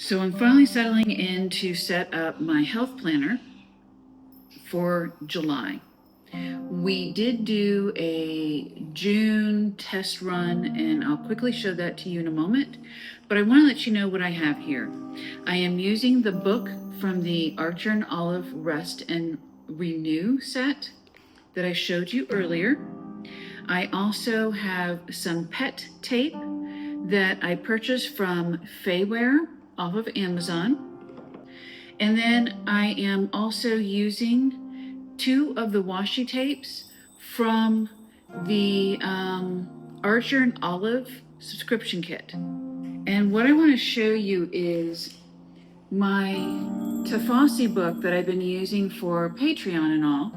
So I'm finally settling in to set up my health planner for July. We did do a June test run, and I'll quickly show that to you in a moment, but I want to let you know what I have here. I am using the book from the Archer and Olive Rest and Renew set that I showed you earlier. I also have some pet tape that I purchased from Fayware off of Amazon. And then I am also using 2 of the washi tapes from the Archer and Olive subscription kit. And what I want to show you is my Tafasi book that I've been using for Patreon and all.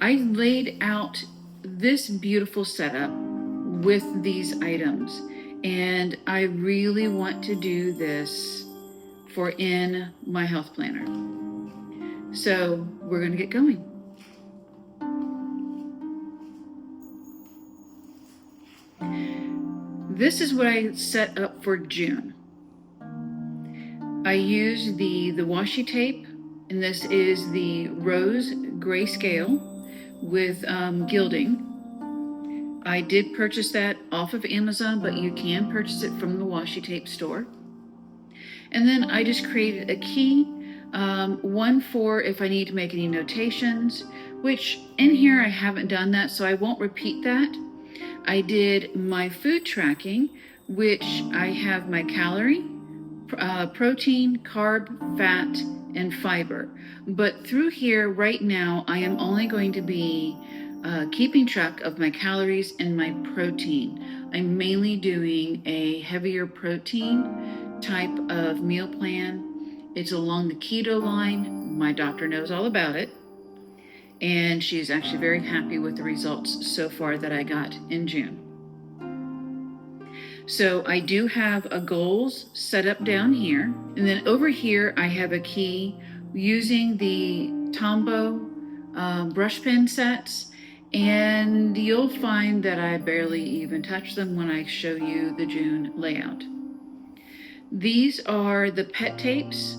I laid out this beautiful setup with these items, and I really want to do this for in my health planner. So we're going to get going. This is what I set up for June. I used the washi tape, and this is the rose grayscale with gilding. I did purchase that off of Amazon, but you can purchase it from the washi tape store. And then I just created a key, one for if I need to make any notations, which in here I haven't done that, so I won't repeat that. I did my food tracking, which I have my calorie, protein, carb, fat, and fiber. But through here right now, I am only going to be keeping track of my calories and my protein. I'm mainly doing a heavier protein type of meal plan. It's along the keto line. My doctor knows all about it, and she's actually very happy with the results so far that I got in June. So I do have a goals set up down here, and then over here I have a key using the Tombow brush pen sets, and you'll find that I barely even touch them when I show you the June layout. These are the pet tapes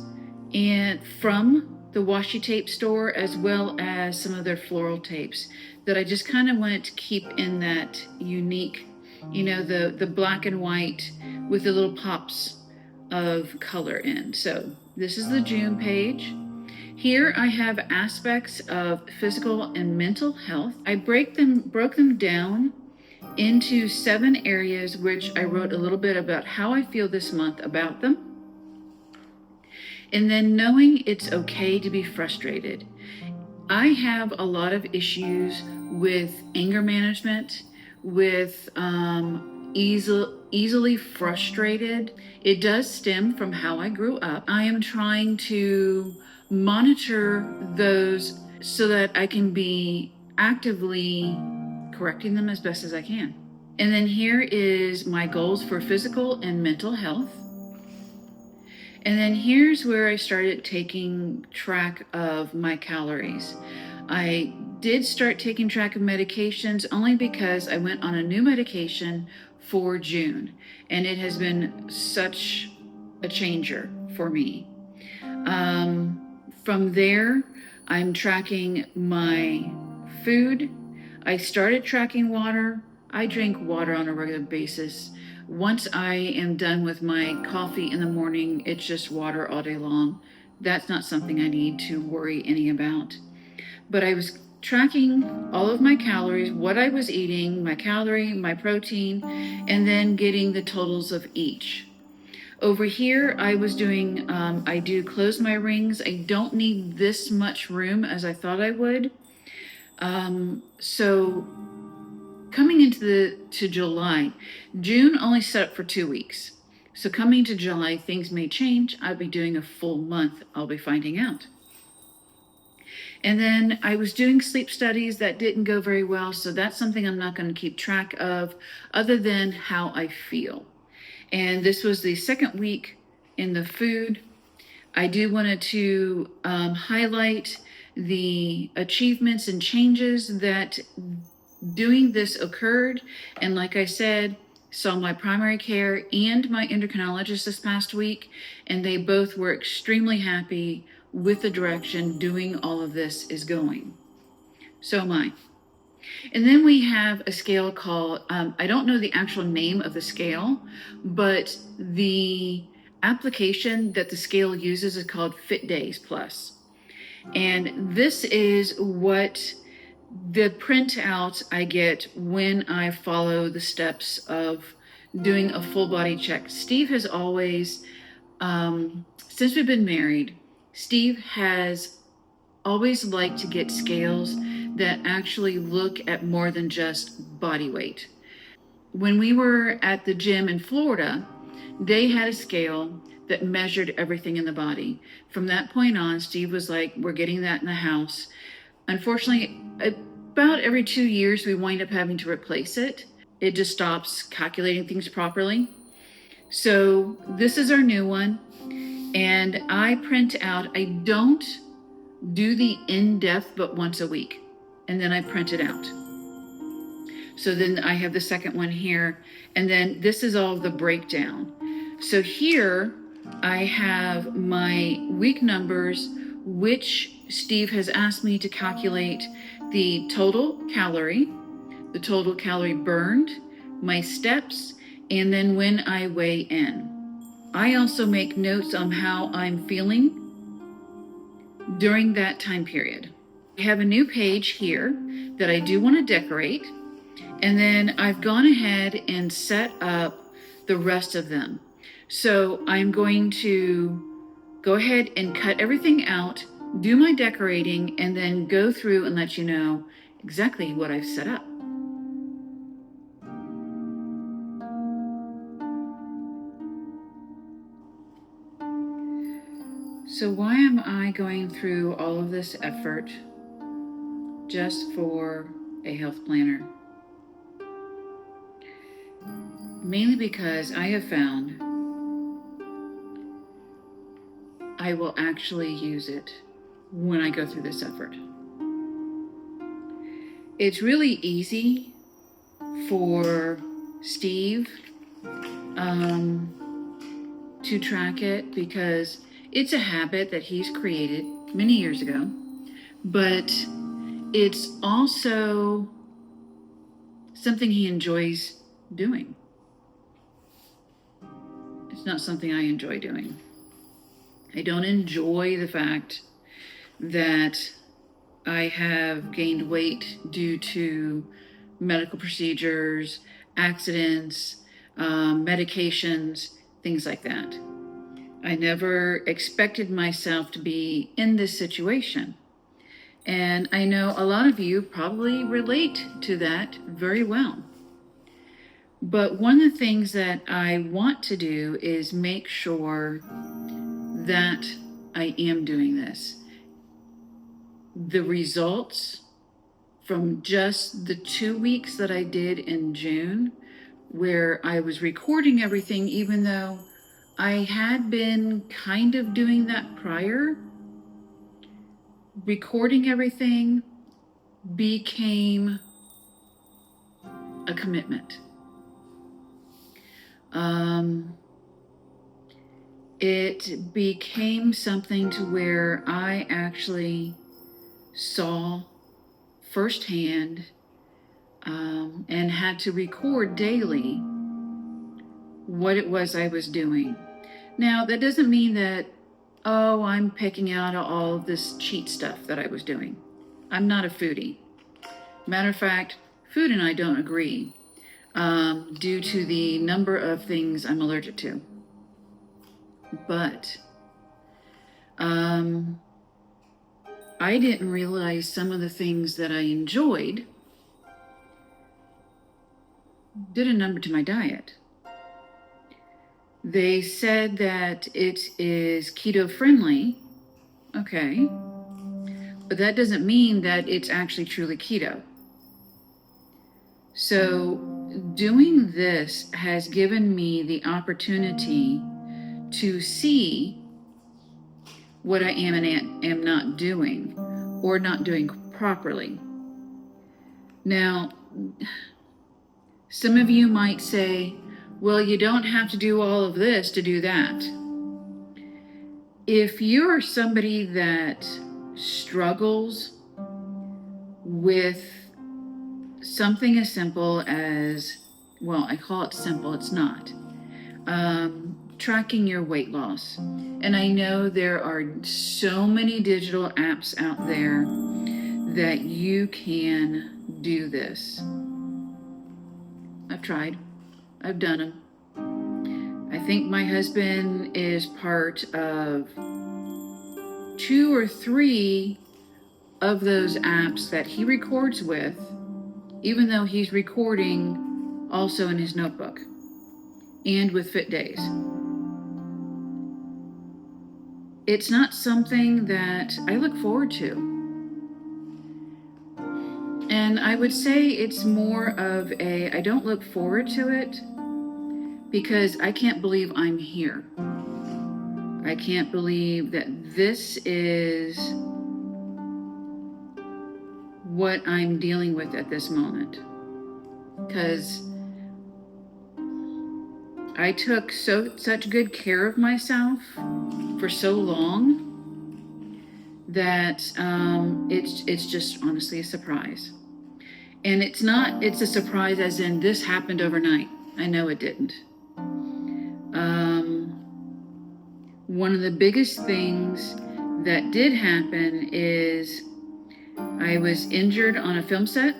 and from the washi tape store, as well as some of their floral tapes that I just kind of wanted to keep in that unique, you know, the black and white with the little pops of color in. So this is the June page. Here I have aspects of physical and mental health. I broke them down into 7 areas, which I wrote a little bit about how I feel this month about them. And then knowing it's okay to be frustrated. I have a lot of issues with anger management, with easily frustrated. It does stem from how I grew up. I am trying to monitor those so that I can be actively correcting them as best as I can. And then here is my goals for physical and mental health. And then here's where I started taking track of my calories. I did start taking track of medications only because I went on a new medication for June, and it has been such a changer for me. From there, I'm tracking my food. I started tracking water. I drink water on a regular basis. Once I am done with my coffee in the morning, it's just water all day long. That's not something I need to worry any about. But I was tracking all of my calories, what I was eating, my calorie, my protein, and then getting the totals of each. Over here, I was doing, I do close my rings. I don't need this much room as I thought I would. So coming into July, June only set up for 2 weeks. So coming to July, things may change. I'll be doing a full month. I'll be finding out. And then I was doing sleep studies that didn't go very well. So that's something I'm not going to keep track of other than how I feel. And this was the 2nd week in the food. I do wanted to highlight the achievements and changes that doing this occurred. And like I said, saw my primary care and my endocrinologist this past week, and they both were extremely happy with the direction doing all of this is going. So am I. And then we have a scale called, I don't know the actual name of the scale, but the application that the scale uses is called Fit Days Plus. And this is what the printout I get when I follow the steps of doing a full body check. Steve has always, since we've been married, Steve has always liked to get scales that actually look at more than just body weight. When we were at the gym in Florida, they had a scale that measured everything in the body. From that point on, Steve was like, we're getting that in the house. Unfortunately, about every 2 years, we wind up having to replace it. It just stops calculating things properly. So this is our new one. And I print out, I don't do the in-depth but once a week. And then I print it out. So then I have the second one here. And then this is all the breakdown. So here I have my week numbers, which Steve has asked me to calculate the total calorie burned, my steps, and then when I weigh in. I also make notes on how I'm feeling during that time period. I have a new page here that I do want to decorate, and then I've gone ahead and set up the rest of them. So I'm going to go ahead and cut everything out, do my decorating, and then go through and let you know exactly what I've set up. So why am I going through all of this effort just for a health planner? Mainly because I have found I will actually use it when I go through this effort. It's really easy for Steve to track it because it's a habit that he's created many years ago, but it's also something he enjoys doing. It's not something I enjoy doing. I don't enjoy the fact that I have gained weight due to medical procedures, accidents, medications, things like that. I never expected myself to be in this situation. And I know a lot of you probably relate to that very well. But one of the things that I want to do is make sure that I am doing this. The results from just the 2 weeks that I did in June, where I was recording everything, even though I had been kind of doing that prior, recording everything became a commitment. It became something to where I actually saw firsthand and had to record daily what it was I was doing. Now, that doesn't mean that, oh, I'm picking out all of this cheat stuff that I was doing. I'm not a foodie. Matter of fact, food and I don't agree due to the number of things I'm allergic to. But I didn't realize some of the things that I enjoyed did a number to my diet. They said that it is keto friendly. Okay. But that doesn't mean that it's actually truly keto. So doing this has given me the opportunity to see what I am and am not doing or not doing properly. Now, Some of you might say, well, you don't have to do all of this to do that. If you're somebody that struggles with something as simple as, well, I call it simple, it's not, tracking your weight loss. And I know there are so many digital apps out there that you can do this. I've tried. I've done them. I think my husband is part of 2 or 3 of those apps that he records with, even though he's recording also in his notebook and with Fit Days. It's not something that I look forward to. And I would say it's more of a, I don't look forward to it because I can't believe I'm here. I can't believe that this is what I'm dealing with at this moment. Because I took such good care of myself for so long that it's just honestly a surprise. And it's a surprise as in this happened overnight. I know it didn't. One of the biggest things that did happen is I was injured on a film set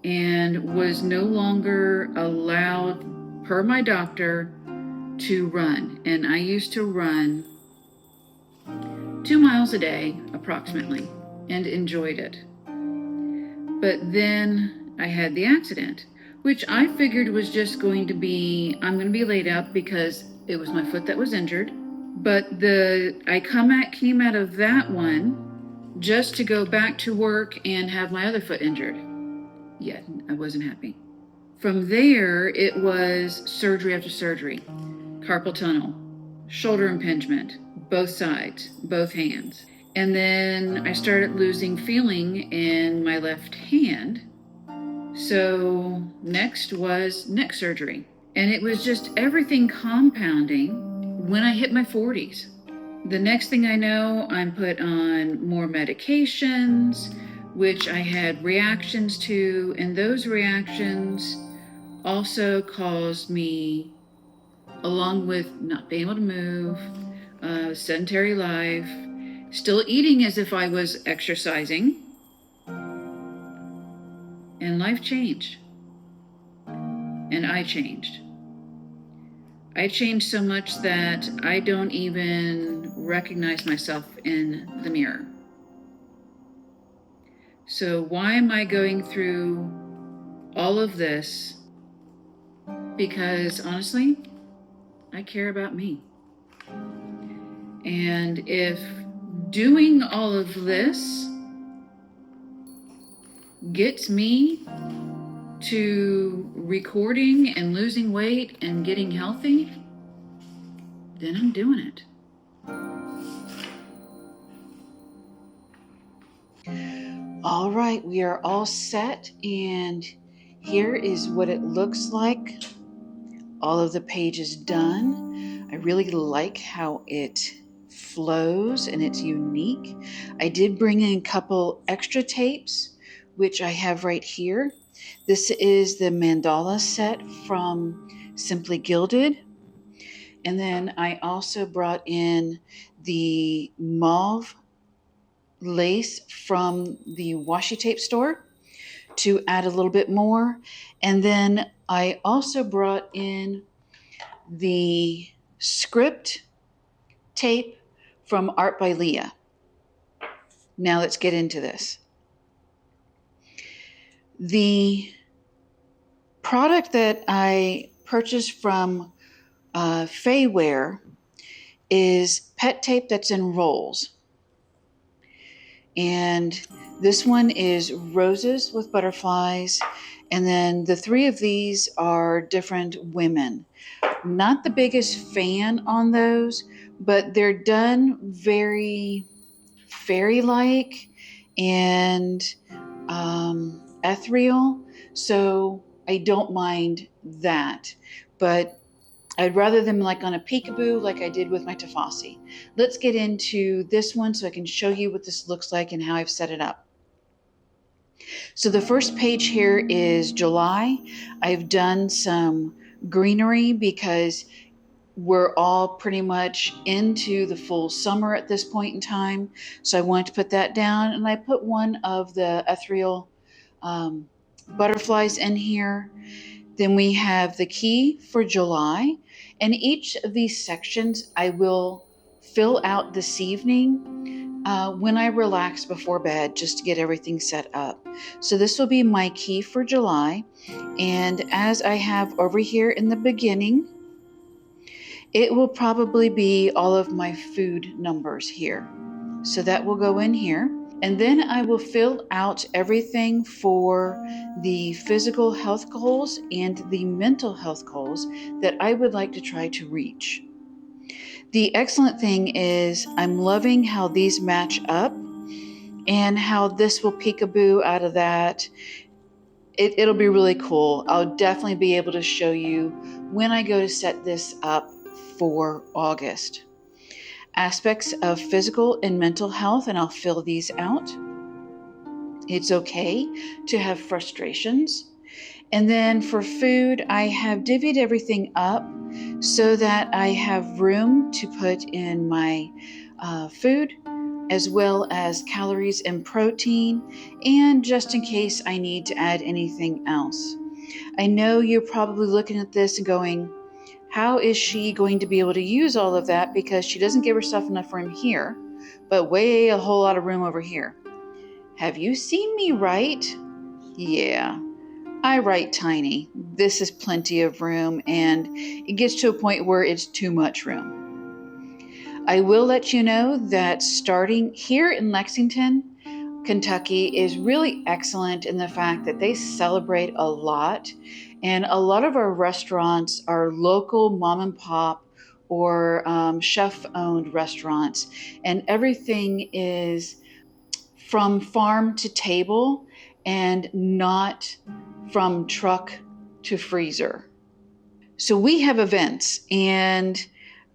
and was no longer allowed, per my doctor, to run. And I used to run 2 miles a day, approximately, and enjoyed it. But then I had the accident, which I figured was just going to be, I'm going to be laid up because it was my foot that was injured. But I came out of that one just to go back to work and have my other foot injured. Yeah, I wasn't happy. From there, it was surgery after surgery. Carpal tunnel, shoulder impingement, both sides, both hands. And then I started losing feeling in my left hand. So next was neck surgery. And it was just everything compounding when I hit my 40s. The next thing I know, I'm put on more medications, which I had reactions to, and those reactions also caused me, along with not being able to move, sedentary life, still eating as if I was exercising, and life changed. And I changed. I changed so much that I don't even recognize myself in the mirror. So why am I going through all of this? Because honestly, I care about me. And if doing all of this gets me to recording and losing weight and getting healthy, then I'm doing it. All right, we are all set, and here is what it looks like. All of the pages done. I really like how it flows and it's unique. I did bring in a couple extra tapes, which I have right here. This is the mandala set from Simply Gilded. And then I also brought in the mauve lace from the washi tape store to add a little bit more. And then I also brought in the script tape from Art by Leah. Now let's get into this. The product that I purchased from Fayware is pet tape that's in rolls. And this one is roses with butterflies. And then the 3 of these are different women. Not the biggest fan on those, but they're done very fairy-like and ethereal. So I don't mind that, but I'd rather them like on a peekaboo like I did with my Tafasi. Let's get into this one so I can show you what this looks like and how I've set it up. So the first page here is July. I've done some greenery because we're all pretty much into the full summer at this point in time. So I wanted to put that down, and I put one of the ethereal butterflies in here. Then we have the key for July, and each of these sections I will fill out this evening when I relax before bed, just to get everything set up. So this will be my key for July, and as I have over here in the beginning, it will probably be all of my food numbers here. So that will go in here. And then I will fill out everything for the physical health goals and the mental health goals that I would like to try to reach. The excellent thing is I'm loving how these match up and how this will peekaboo out of that. It'll be really cool. I'll definitely be able to show you when I go to set this up for August. Aspects of physical and mental health, and I'll fill these out. It's okay to have frustrations. And then for food, I have divvied everything up so that I have room to put in my food, as well as calories and protein, and just in case I need to add anything else. I know you're probably looking at this and going, how is she going to be able to use all of that, because she doesn't give herself enough room here, but way a whole lot of room over here. Have you seen me write? Yeah, I write tiny. This is plenty of room, and it gets to a point where it's too much room. I will let you know that starting here in Lexington, Kentucky is really excellent in the fact that they celebrate a lot, and a lot of our restaurants are local mom and pop or chef-owned restaurants, and everything is from farm to table and not from truck to freezer. So we have events, and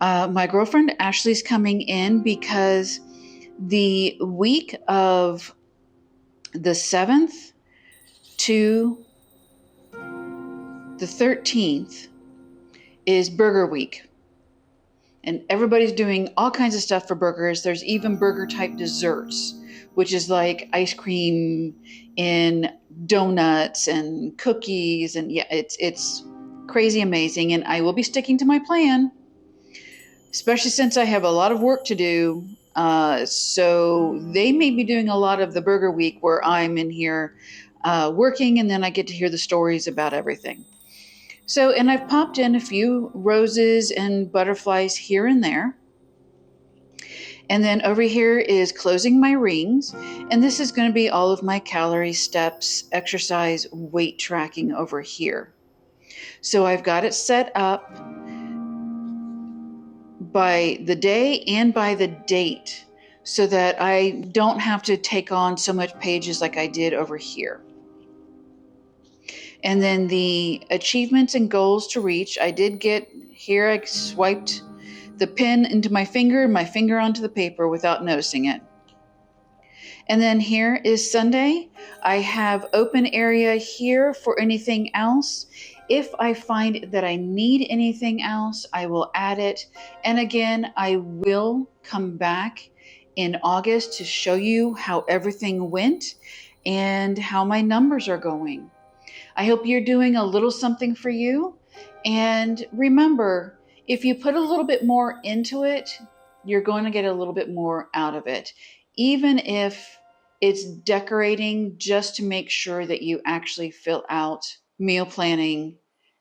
my girlfriend Ashley's coming in because the week of the 7th to the 13th is Burger Week. And everybody's doing all kinds of stuff for burgers. There's even burger type desserts, which is like ice cream and donuts and cookies. And yeah, it's crazy amazing. And I will be sticking to my plan, especially since I have a lot of work to do. So they may be doing a lot of the Burger Week where I'm in here working, and then I get to hear the stories about everything. So, and I've popped in a few roses and butterflies here and there. And then over here is closing my rings. And this is going to be all of my calorie steps, exercise, weight tracking over here. So I've got it set up by the day and by the date so that I don't have to take on so much pages like I did over here. And then the achievements and goals to reach, I did get here. I swiped the pen into my finger and my finger onto the paper without noticing it. And then here is Sunday. I have open area here for anything else. If I find that I need anything else, I will add it. And again, I will come back in August to show you how everything went and how my numbers are going. I hope you're doing a little something for you. And remember, if you put a little bit more into it, you're going to get a little bit more out of it, even if it's decorating just to make sure that you actually fill out meal planning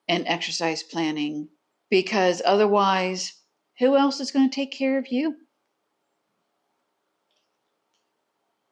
and exercise planning, because otherwise, who else is going to take care of you?